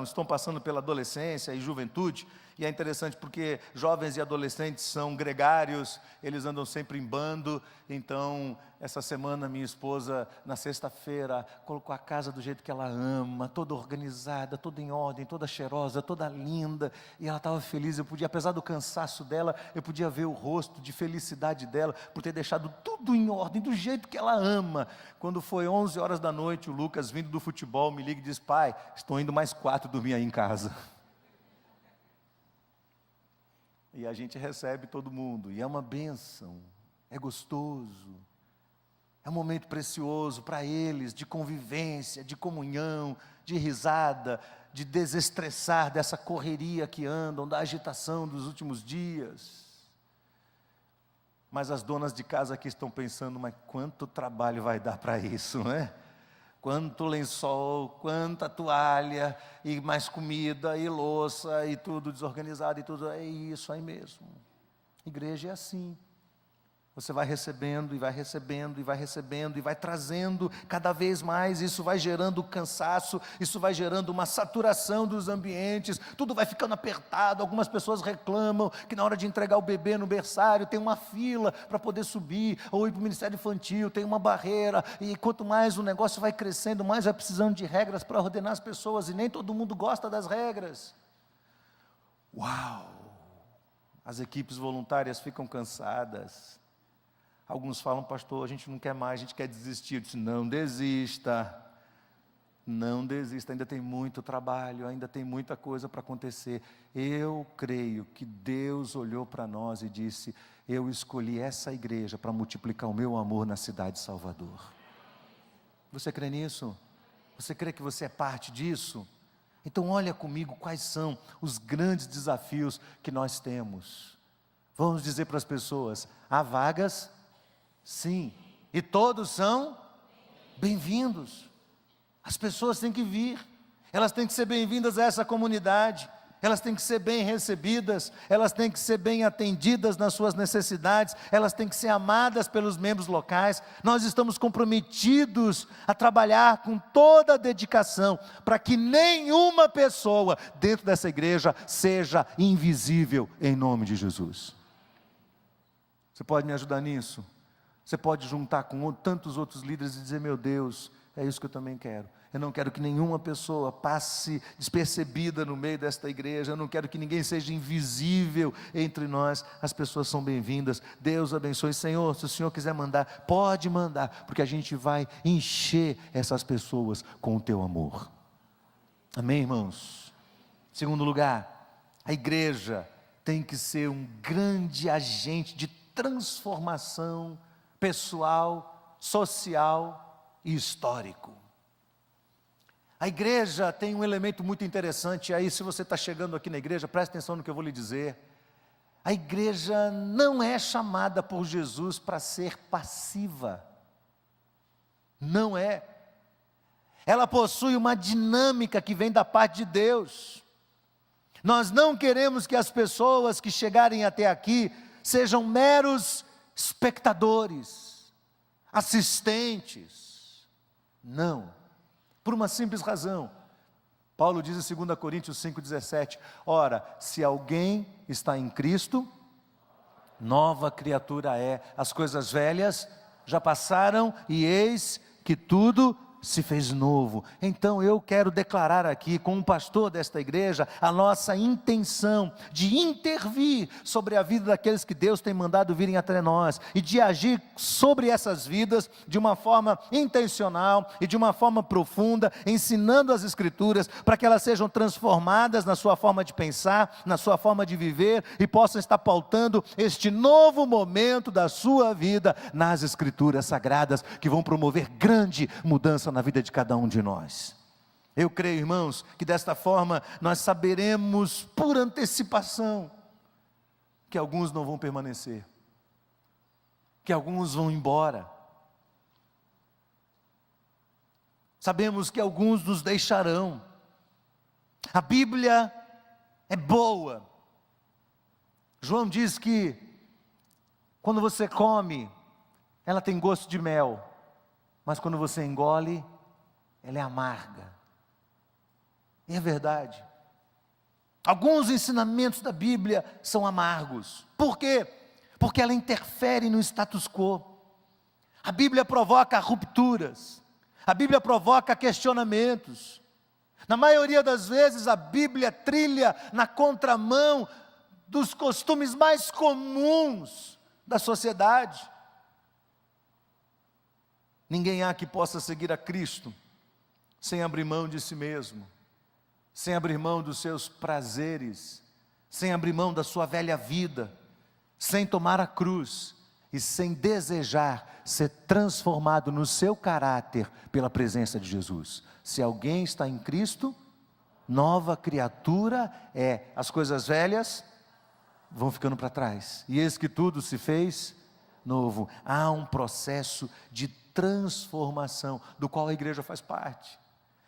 estão passando pela adolescência e juventude, e é interessante porque jovens e adolescentes são gregários, eles andam sempre em bando. Então, essa semana minha esposa, na sexta-feira, colocou a casa do jeito que ela ama, toda organizada, toda em ordem, toda cheirosa, toda linda, e ela estava feliz. Eu podia, apesar do cansaço dela, eu podia ver o rosto de felicidade dela, por ter deixado tudo em ordem, do jeito que ela ama. Quando foi 11 horas da noite, o Lucas, vindo do futebol, me liga e diz: pai, estão indo mais 4 dormir aí em casa. E a gente recebe todo mundo, e é uma bênção, é gostoso, é um momento precioso para eles, de convivência, de comunhão, de risada, de desestressar dessa correria que andam, da agitação dos últimos dias. Mas as donas de casa aqui estão pensando: mas quanto trabalho vai dar para isso, não é? Quanto lençol, quanta toalha, e mais comida, e louça, e tudo desorganizado, e tudo, é isso aí mesmo. Igreja é assim. Você vai recebendo, e vai recebendo, e vai recebendo, e vai trazendo cada vez mais. Isso vai gerando cansaço, isso vai gerando uma saturação dos ambientes, tudo vai ficando apertado. Algumas pessoas reclamam que na hora de entregar o bebê no berçário, tem uma fila para poder subir, ou ir para o ministério infantil, tem uma barreira, e quanto mais o negócio vai crescendo, mais vai precisando de regras para ordenar as pessoas, e nem todo mundo gosta das regras. Uau! As equipes voluntárias ficam cansadas. Alguns falam: pastor, a gente não quer mais, a gente quer desistir. Eu disse: não desista, não desista, ainda tem muito trabalho, ainda tem muita coisa para acontecer. Eu creio que Deus olhou para nós e disse: eu escolhi essa igreja para multiplicar o meu amor na cidade de Salvador. Você crê nisso? Você crê que você é parte disso? Então olha comigo quais são os grandes desafios que nós temos. Vamos dizer para as pessoas: há vagas? Sim, e todos são bem-vindos. As pessoas têm que vir, elas têm que ser bem-vindas a essa comunidade, elas têm que ser bem recebidas, elas têm que ser bem atendidas nas suas necessidades, elas têm que ser amadas pelos membros locais. Nós estamos comprometidos a trabalhar com toda a dedicação, para que nenhuma pessoa dentro dessa igreja seja invisível, em nome de Jesus. Você pode me ajudar nisso? Você pode juntar com tantos outros líderes e dizer: meu Deus, é isso que eu também quero. Eu não quero que nenhuma pessoa passe despercebida no meio desta igreja. Eu não quero que ninguém seja invisível entre nós. As pessoas são bem-vindas. Deus abençoe. Senhor, se o Senhor quiser mandar, pode mandar, porque a gente vai encher essas pessoas com o teu amor. Amém, irmãos? Segundo lugar, a igreja tem que ser um grande agente de transformação pessoal, social e histórico. A igreja tem um elemento muito interessante. Aí, se você está chegando aqui na igreja, preste atenção no que eu vou lhe dizer. A igreja não é chamada por Jesus para ser passiva. Não é. ela possui uma dinâmica que vem da parte de Deus. Nós não queremos que as pessoas que chegarem até aqui sejam meros espectadores, assistentes. Não, por uma simples razão. Paulo diz em 2 Coríntios 5,17: ora, se alguém está em Cristo, nova criatura é, as coisas velhas já passaram e eis que tudo se fez novo. Então eu quero declarar aqui, como pastor desta igreja, a nossa intenção de intervir sobre a vida daqueles que Deus tem mandado virem até nós, e de agir sobre essas vidas de uma forma intencional e de uma forma profunda, ensinando as Escrituras, para que elas sejam transformadas na sua forma de pensar, na sua forma de viver, e possam estar pautando este novo momento da sua vida nas Escrituras Sagradas, que vão promover grande mudança na vida de cada um de nós. Eu creio, irmãos, que desta forma nós saberemos por antecipação que alguns não vão permanecer, que alguns vão embora. Sabemos que alguns nos deixarão. A Bíblia é boa. João diz que quando você come, ela tem gosto de mel, mas quando você engole, ela é amarga. E é verdade. Alguns ensinamentos da Bíblia são amargos. Por quê? Porque ela interfere no status quo. A Bíblia provoca rupturas. A Bíblia provoca questionamentos. Na maioria das vezes, a Bíblia trilha na contramão dos costumes mais comuns da sociedade. Ninguém há que possa seguir a Cristo sem abrir mão de si mesmo, sem abrir mão dos seus prazeres, sem abrir mão da sua velha vida, sem tomar a cruz e sem desejar ser transformado no seu caráter pela presença de Jesus. Se alguém está em Cristo, nova criatura é. As coisas velhas vão ficando para trás, e eis que tudo se fez novo. Há um processo de transformação, do qual a igreja faz parte.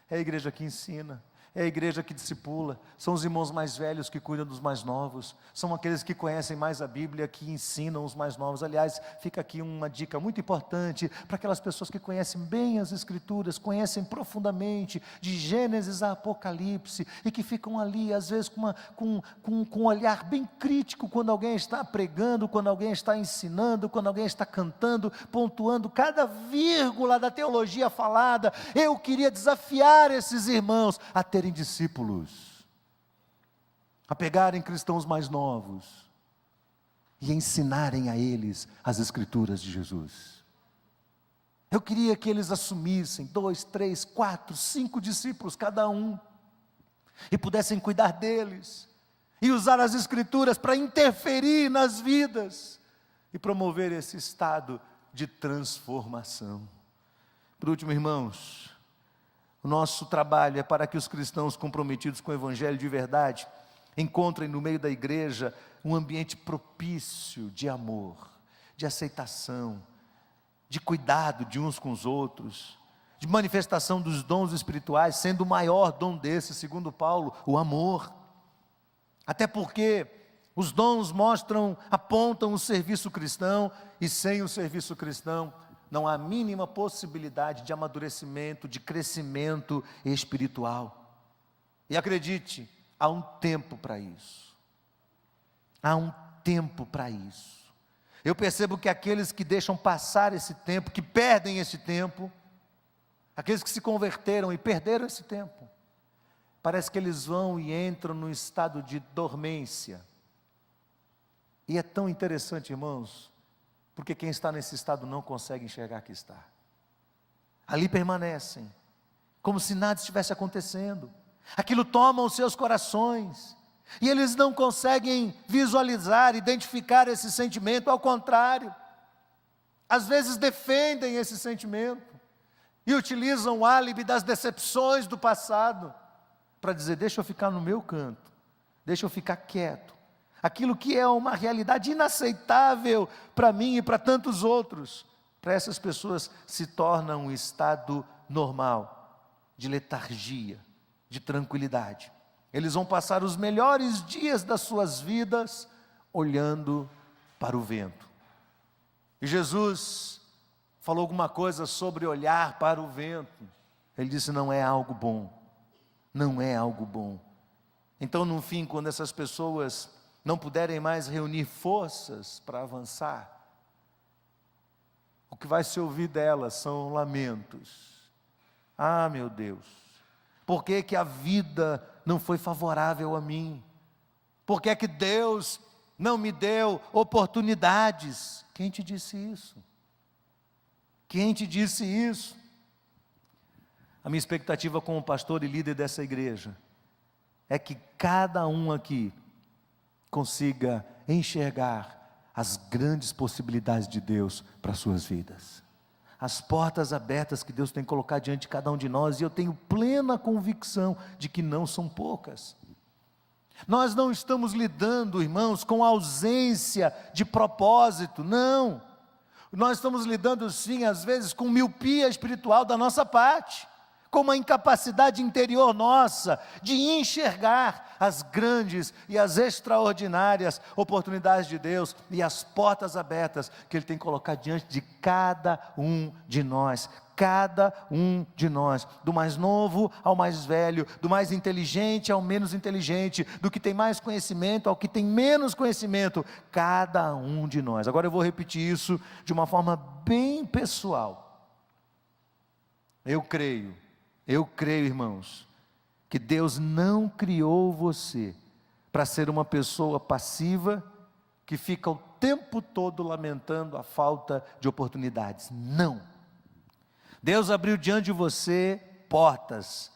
É a igreja que ensina, é a igreja que discipula, são os irmãos mais velhos que cuidam dos mais novos, são aqueles que conhecem mais a Bíblia, que ensinam os mais novos. Aliás, fica aqui uma dica muito importante para aquelas pessoas que conhecem bem as Escrituras, conhecem profundamente, de Gênesis a Apocalipse, e que ficam ali, às vezes, com um olhar bem crítico, quando alguém está pregando, quando alguém está ensinando, quando alguém está cantando, pontuando cada vírgula da teologia falada. Eu queria desafiar esses irmãos a terem discípulos, a pegarem cristãos mais novos e ensinarem a eles as Escrituras de Jesus. Eu queria que eles assumissem 2, 3, 4, 5 discípulos cada um, e pudessem cuidar deles, e usar as Escrituras para interferir nas vidas, e promover esse estado de transformação. Por último, irmãos, o nosso trabalho é para que os cristãos comprometidos com o Evangelho de verdade encontrem no meio da igreja um ambiente propício de amor, de aceitação, de cuidado de uns com os outros, de manifestação dos dons espirituais, sendo o maior dom desse, segundo Paulo, o amor. Até porque os dons apontam o serviço cristão, e sem o serviço cristão não há a mínima possibilidade de amadurecimento, de crescimento espiritual. E acredite, há um tempo para isso. Há um tempo para isso. Eu percebo que aqueles que deixam passar esse tempo, que perdem esse tempo, aqueles que se converteram e perderam esse tempo, parece que eles vão e entram num estado de dormência. E é tão interessante, irmãos, porque quem está nesse estado não consegue enxergar que está. Ali permanecem, como se nada estivesse acontecendo. Aquilo toma os seus corações, e eles não conseguem visualizar, identificar esse sentimento. Ao contrário, às vezes defendem esse sentimento, e utilizam o álibi das decepções do passado, para dizer: deixa eu ficar no meu canto, deixa eu ficar quieto. Aquilo que é uma realidade inaceitável para mim e para tantos outros, para essas pessoas se torna um estado normal de letargia, de tranquilidade. Eles vão passar os melhores dias das suas vidas olhando para o vento. E Jesus falou alguma coisa sobre olhar para o vento. Ele disse: não é algo bom, não é algo bom. Então, no fim, quando essas pessoas não puderem mais reunir forças para avançar, o que vai se ouvir delas são lamentos. Ah, meu Deus, por que que a vida não foi favorável a mim? Por que que Deus não me deu oportunidades? Quem te disse isso? Quem te disse isso? A minha expectativa como pastor e líder dessa igreja é que cada um aqui consiga enxergar as grandes possibilidades de Deus para as suas vidas. As portas abertas que Deus tem colocado diante de cada um de nós, e eu tenho plena convicção de que não são poucas. Nós não estamos lidando, irmãos, com ausência de propósito, não. Nós estamos lidando sim, às vezes, com miopia espiritual da nossa parte, com uma incapacidade interior nossa de enxergar as grandes e as extraordinárias oportunidades de Deus e as portas abertas que Ele tem colocado diante de cada um de nós. Cada um de nós, do mais novo ao mais velho, do mais inteligente ao menos inteligente, do que tem mais conhecimento ao que tem menos conhecimento, cada um de nós. Agora eu vou repetir isso de uma forma bem pessoal. Eu creio, irmãos, que Deus não criou você para ser uma pessoa passiva, que fica o tempo todo lamentando a falta de oportunidades. Não. Deus abriu diante de você portas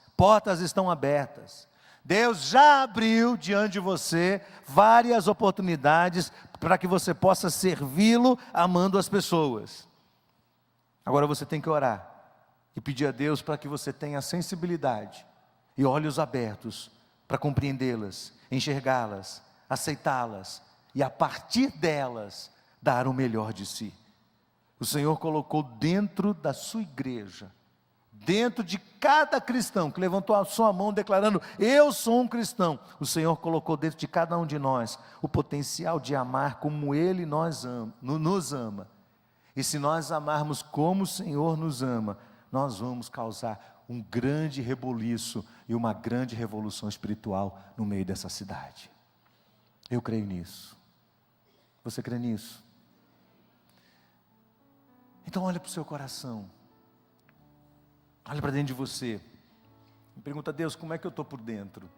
estão abertas. Deus já abriu diante de você várias oportunidades para que você possa servi-lo amando as pessoas. Agora você tem que orar e pedir a Deus para que você tenha sensibilidade e olhos abertos para compreendê-las, enxergá-las, aceitá-las e a partir delas dar o melhor de si. O Senhor colocou dentro da sua igreja, dentro de cada cristão que levantou a sua mão declarando: eu sou um cristão. O Senhor colocou dentro de cada um de nós o potencial de amar como Ele nos ama. E se nós amarmos como o Senhor nos ama, nós vamos causar um grande reboliço e uma grande revolução espiritual no meio dessa cidade. Eu creio nisso. Você crê nisso? Então olha para o seu coração, olha para dentro de você, e pergunta a Deus: como é que eu estou por dentro?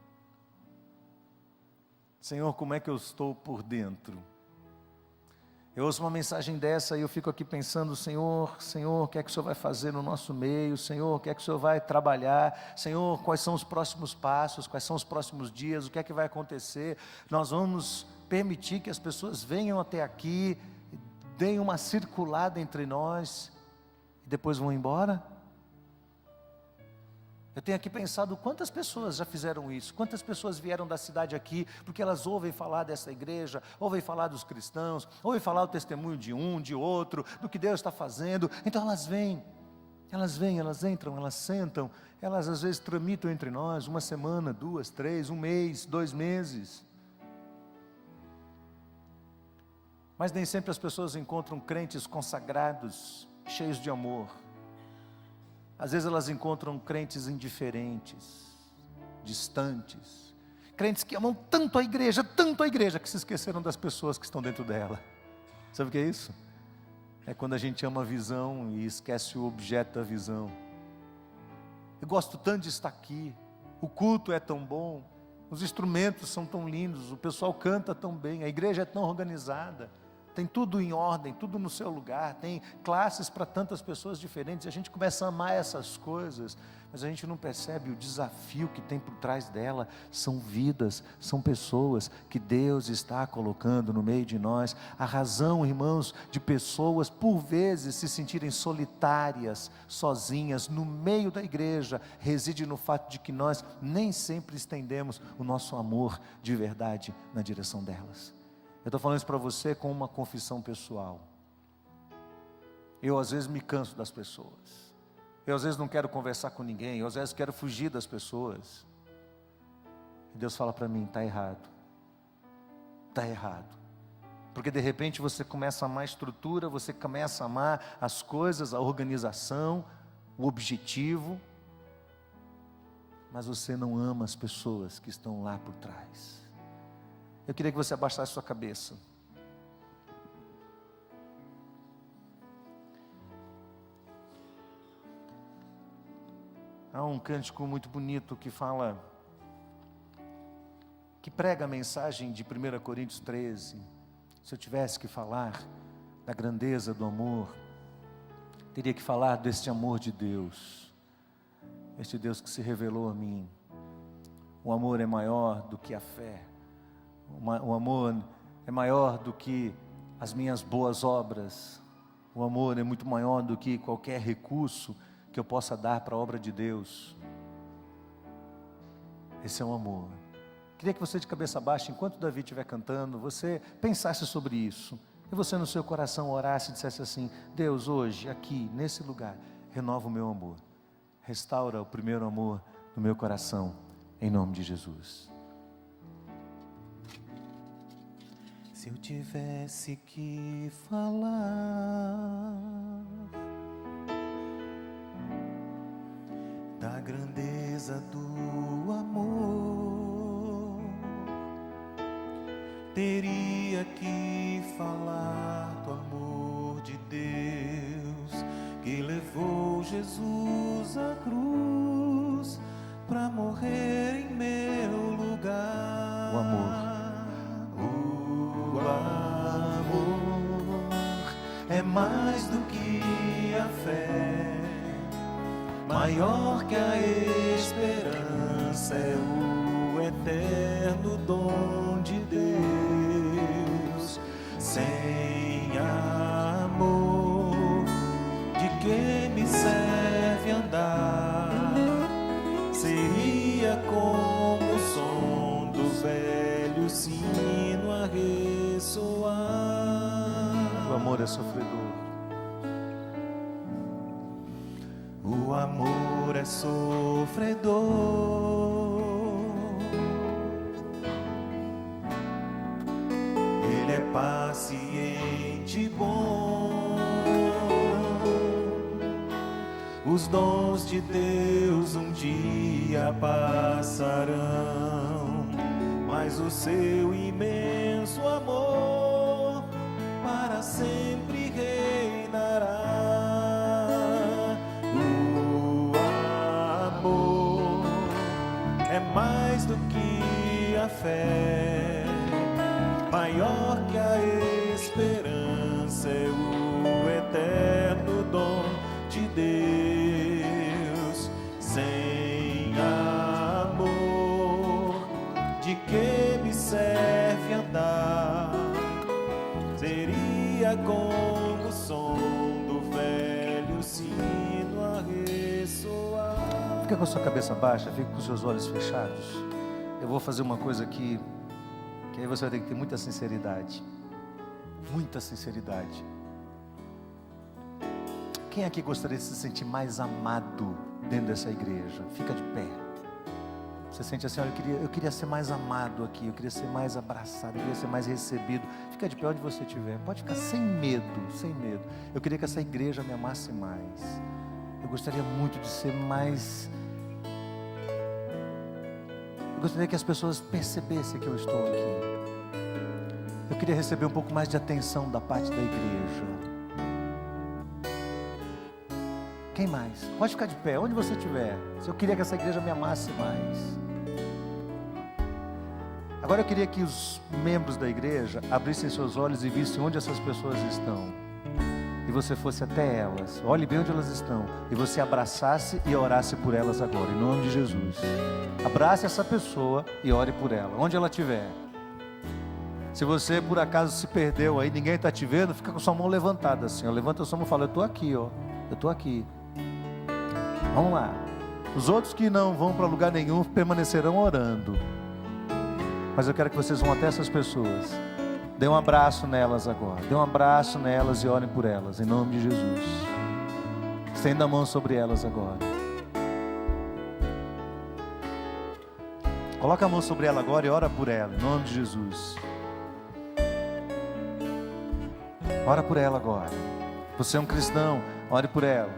Senhor, como é que eu estou por dentro? Eu ouço uma mensagem dessa e eu fico aqui pensando: Senhor, o que é que o Senhor vai fazer no nosso meio? Senhor, o que é que o Senhor vai trabalhar? Senhor, quais são os próximos passos? Quais são os próximos dias? O que é que vai acontecer? Nós vamos permitir que as pessoas venham até aqui, deem uma circulada entre nós e depois vão embora? Eu tenho aqui pensado quantas pessoas já fizeram isso, quantas pessoas vieram da cidade aqui, porque elas ouvem falar dessa igreja, ouvem falar dos cristãos, ouvem falar o testemunho de um, de outro, do que Deus está fazendo, então elas vêm, elas entram, elas sentam, elas às vezes tramitam entre nós, 1 semana, 2, 3, 1 mês, 2 meses, mas nem sempre as pessoas encontram crentes consagrados, cheios de amor. Às vezes elas encontram crentes indiferentes, distantes, crentes que amam tanto a igreja, que se esqueceram das pessoas que estão dentro dela. Sabe o que é isso? É quando a gente ama a visão e esquece o objeto da visão. Eu gosto tanto de estar aqui, o culto é tão bom, os instrumentos são tão lindos, o pessoal canta tão bem, a igreja é tão organizada, tem tudo em ordem, tudo no seu lugar, tem classes para tantas pessoas diferentes, a gente começa a amar essas coisas, mas a gente não percebe o desafio que tem por trás dela. São vidas, são pessoas que Deus está colocando no meio de nós. A razão, irmãos, de pessoas por vezes se sentirem solitárias, sozinhas, no meio da igreja, reside no fato de que nós nem sempre estendemos o nosso amor de verdade na direção delas. Eu estou falando isso para você com uma confissão pessoal. Eu às vezes me canso das pessoas. Eu às vezes não quero conversar com ninguém, eu às vezes quero fugir das pessoas. E Deus fala para mim, está errado. Está errado. Porque de repente você começa a amar a estrutura, você começa a amar as coisas, a organização, o objetivo, mas você não ama as pessoas que estão lá por trás. Eu queria que você abaixasse sua cabeça. Há um cântico muito bonito que fala, que prega a mensagem de 1 Coríntios 13. Se eu tivesse que falar da grandeza do amor, teria que falar deste amor de Deus. Este Deus que se revelou a mim. O amor é maior do que a fé. O amor é maior do que as minhas boas obras. O amor é muito maior do que qualquer recurso que eu possa dar para a obra de Deus. Esse é o amor. Queria que você de cabeça baixa, enquanto Davi estiver cantando, você pensasse sobre isso. E você no seu coração orasse e dissesse assim, Deus, hoje, aqui, nesse lugar, renova o meu amor. Restaura o primeiro amor no meu coração, em nome de Jesus. Se eu tivesse que falar da grandeza do amor, teria que falar do amor de Deus, que levou Jesus à cruz, para morrer em meu lugar. O amor. O amor é mais do que a fé, maior que a esperança, é o eterno dom de Deus. Sem amor, de que me serve andar? Seria como o som do velho sino a ressoar. O amor é sofredor. O amor é sofredor. Ele é paciente e bom. Os dons de Deus um dia passarão, mas o seu imenso amor para sempre reinará. É mais do que a fé, maior que a esperança, é o eterno dom de Deus. Sem amor, de que me serve andar? Seria como o som do velho sino a ressoar. Fica com a sua cabeça baixa, fica com os seus olhos fechados. Eu vou fazer uma coisa aqui, que aí você vai ter que ter muita sinceridade. Muita sinceridade. Quem aqui gostaria de se sentir mais amado dentro dessa igreja? Fica de pé. Você sente assim, olha, eu queria ser mais amado aqui, eu queria ser mais abraçado, eu queria ser mais recebido. Fica de pé onde você estiver, pode ficar sem medo, sem medo. Eu queria que essa igreja me amasse mais. Eu gostaria muito de ser mais... Eu gostaria que as pessoas percebessem que eu estou aqui. Eu queria receber um pouco mais de atenção da parte da igreja. Quem mais? Pode ficar de pé, onde você estiver. Se eu queria que essa igreja me amasse mais. Agora eu queria que os membros da igreja abrissem seus olhos e vissem onde essas pessoas estão. E você fosse até elas, olhe bem onde elas estão, e você abraçasse e orasse por elas agora, em nome de Jesus. Abrace essa pessoa e ore por ela, onde ela estiver. Se você por acaso se perdeu aí, ninguém está te vendo, fica com sua mão levantada assim, ó. Levanta a sua mão e fala, eu estou aqui, ó. Eu estou aqui. Vamos lá. Os outros que não vão para lugar nenhum permanecerão orando. Mas eu quero que vocês vão até essas pessoas. Dê um abraço nelas agora. Dê um abraço nelas e orem por elas, em nome de Jesus. Estenda a mão sobre elas agora. Coloca a mão sobre ela agora e ora por ela, em nome de Jesus. Ora por ela agora. Você é um cristão, ore por ela.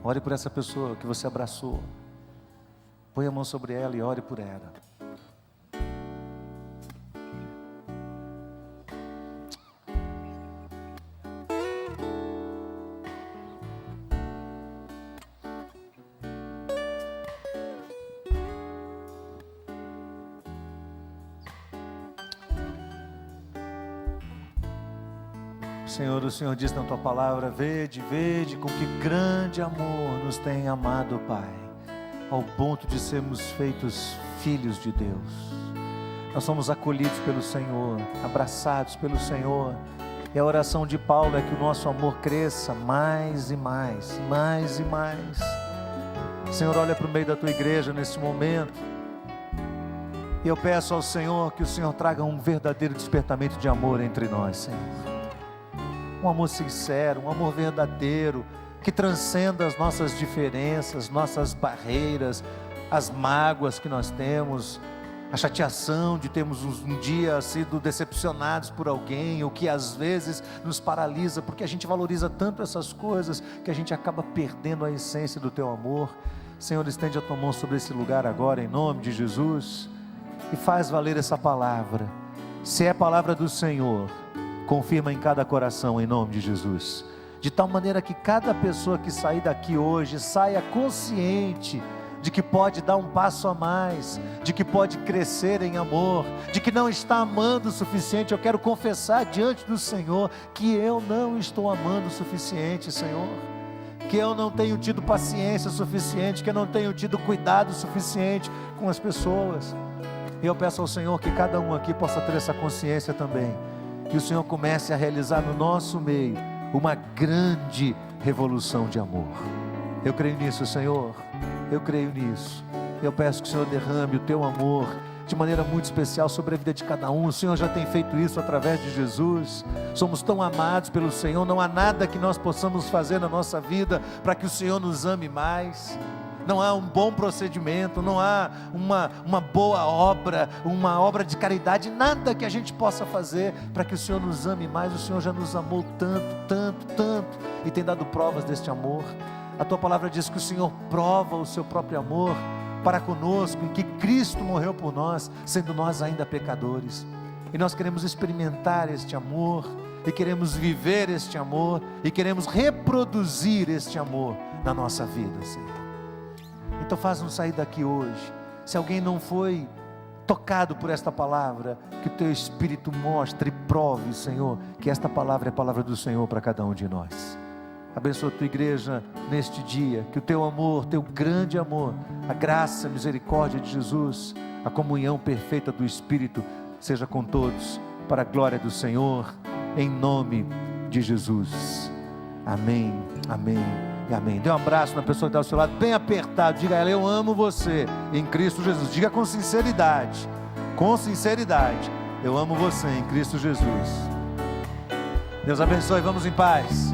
Ore por essa pessoa que você abraçou. Põe a mão sobre ela e ore por ela. Senhor, o Senhor diz na tua palavra: vede com que grande amor nos tem amado, Pai, ao ponto de sermos feitos filhos de Deus. Nós somos acolhidos pelo Senhor, abraçados pelo Senhor, e a oração de Paulo é que o nosso amor cresça mais e mais, mais e mais. Senhor, olha para o meio da tua igreja nesse momento, e eu peço ao Senhor que o Senhor traga um verdadeiro despertamento de amor entre nós, Senhor. Um amor sincero, um amor verdadeiro, que transcenda as nossas diferenças, nossas barreiras, as mágoas que nós temos, a chateação de termos um dia sido decepcionados por alguém, o que às vezes nos paralisa, porque a gente valoriza tanto essas coisas, que a gente acaba perdendo a essência do teu amor. Senhor, estende a tua mão sobre esse lugar agora, em nome de Jesus, e faz valer essa palavra. Se é palavra do Senhor, confirma em cada coração, em nome de Jesus, de tal maneira que cada pessoa que sair daqui hoje, saia consciente de que pode dar um passo a mais, de que pode crescer em amor, de que não está amando o suficiente. Eu quero confessar diante do Senhor, que eu não estou amando o suficiente, Senhor, que eu não tenho tido paciência suficiente, que eu não tenho tido cuidado suficiente com as pessoas, e eu peço ao Senhor que cada um aqui possa ter essa consciência também, que o Senhor comece a realizar no nosso meio uma grande revolução de amor. Eu creio nisso, Senhor, eu creio nisso. Eu peço que o Senhor derrame o teu amor de maneira muito especial sobre a vida de cada um. O Senhor já tem feito isso através de Jesus. Somos tão amados pelo Senhor, não há nada que nós possamos fazer na nossa vida para que o Senhor nos ame mais. Não há um bom procedimento, não há uma boa obra, uma obra de caridade, nada que a gente possa fazer para que o Senhor nos ame mais. O Senhor já nos amou tanto, tanto, tanto, e tem dado provas deste amor. A tua palavra diz que o Senhor prova o seu próprio amor para conosco, em que Cristo morreu por nós, sendo nós ainda pecadores, e nós queremos experimentar este amor, e queremos viver este amor, e queremos reproduzir este amor na nossa vida, Senhor. Então faz-nos sair daqui hoje, se alguém não foi tocado por esta palavra, que o teu Espírito mostre e prove, Senhor, que esta palavra é a palavra do Senhor para cada um de nós. Abençoa a tua igreja neste dia, que o teu amor, teu grande amor, a graça, a misericórdia de Jesus, a comunhão perfeita do Espírito, seja com todos, para a glória do Senhor, em nome de Jesus. Amém, amém e amém. Dê um abraço na pessoa que está ao seu lado, bem apertado, diga a ela: eu amo você, em Cristo Jesus. Diga com sinceridade, eu amo você, em Cristo Jesus. Deus abençoe, vamos em paz.